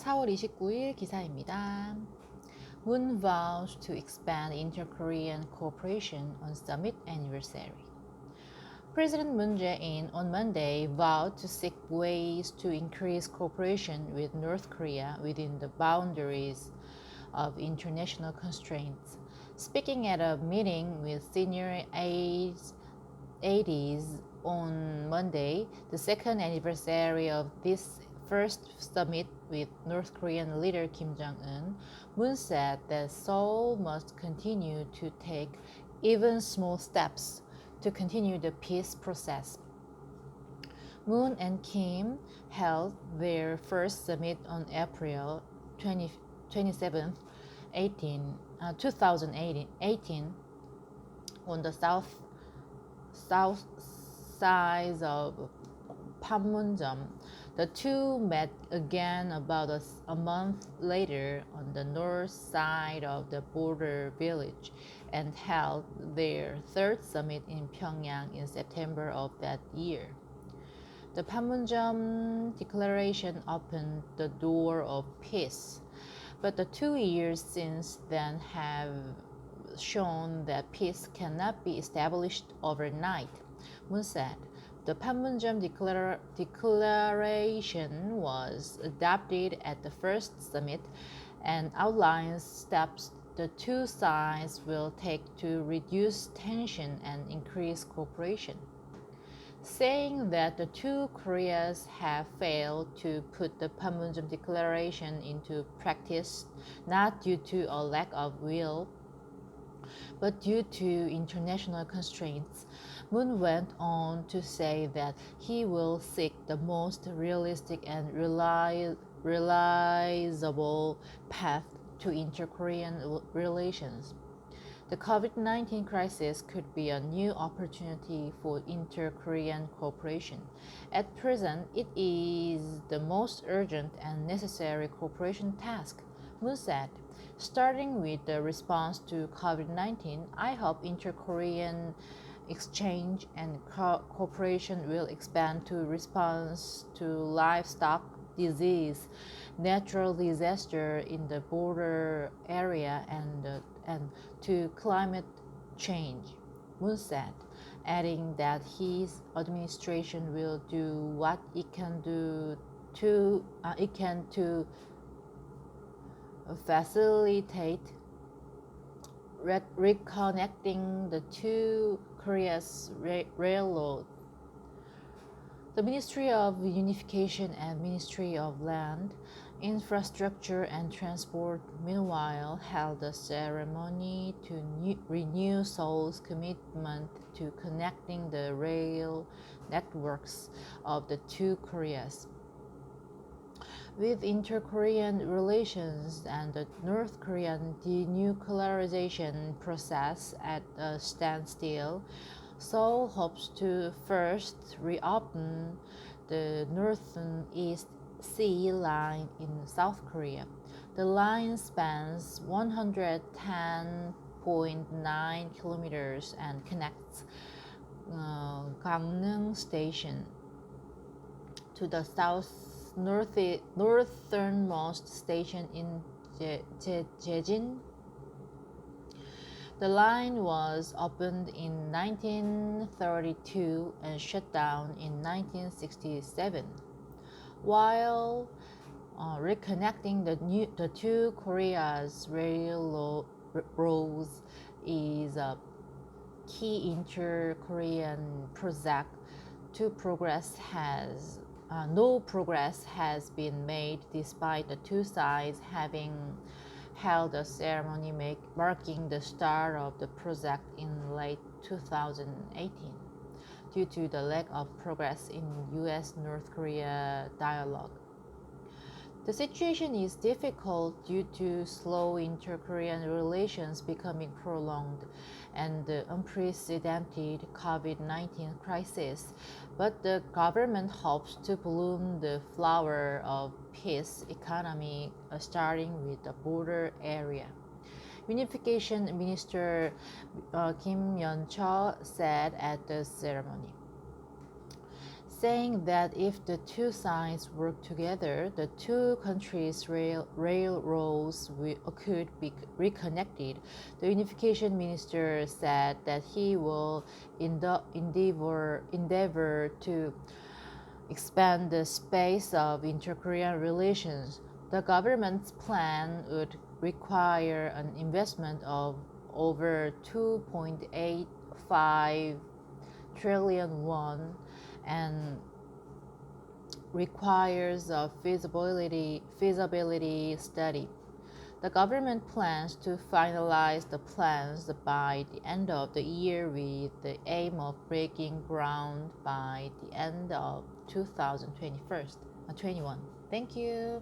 4월 29일 기사입니다. Moon vows to expand inter-Korean cooperation on summit anniversary. President Moon Jae-in on Monday vowed to seek ways to increase cooperation with North Korea within the boundaries of international constraints. Speaking at a meeting with senior aides on Monday, the second anniversary of this first summit with North Korean leader Kim Jong-un, Moon said that Seoul must continue to take even small steps to continue the peace process. Moon and Kim held their first summit on April 27, 2018 on the south side of Panmunjom. The two met again about a month later on the north side of the border village and held their third summit in Pyongyang in September of that year. The Panmunjom Declaration opened the door of peace, but the 2 years since then have shown that peace cannot be established overnight, Moon said. The Panmunjom Declaration was adopted at the first summit and outlines steps the two sides will take to reduce tension and increase cooperation. Saying that the two Koreas have failed to put the Panmunjom Declaration into practice not due to a lack of will, but due to international constraints, Moon went on to say that he will seek the most realistic and realizable path to inter-Korean relations. The COVID-19 crisis could be a new opportunity for inter-Korean cooperation. At present, it is the most urgent and necessary cooperation task, Moon said. Starting with the response to COVID-19, I hope inter-Korean exchange and cooperation will expand to response to livestock disease, natural disaster in the border area, and to climate change, Moon said, adding that his administration will do what it can to facilitate reconnecting the two Korea's railroad. The Ministry of Unification and Ministry of Land, Infrastructure and Transport, meanwhile, held a ceremony to renew Seoul's commitment to connecting the rail networks of the two Koreas. With inter-Korean relations and the North Korean denuclearization process at a standstill, Seoul hopes to first reopen the Northern East Sea Line in South Korea. The line spans 110.9 kilometers and connects Gangneung Station to the northernmost station in Jeojin. The line was opened in 1932 and shut down in 1967. While reconnecting the two Koreas railroads is a key inter-Korean project, no progress has been made despite the two sides having held a ceremony marking the start of the project in late 2018 due to the lack of progress in U.S.-North Korea dialogue. The situation is difficult due to slow inter-Korean relations becoming prolonged and the unprecedented COVID-19 crisis, but the government hopes to bloom the flower of peace economy starting with the border area. Unification Minister Kim Yeon-chul said at the ceremony. saying that if the two sides work together, the two countries' railroads could be reconnected. The unification minister said that he will endeavor to expand the space of inter-Korean relations. The government's plan would require an investment of over 2.85 trillion won and requires a feasibility study. The government plans to finalize the plans by the end of the year with the aim of breaking ground by the end of 2021. Thank you.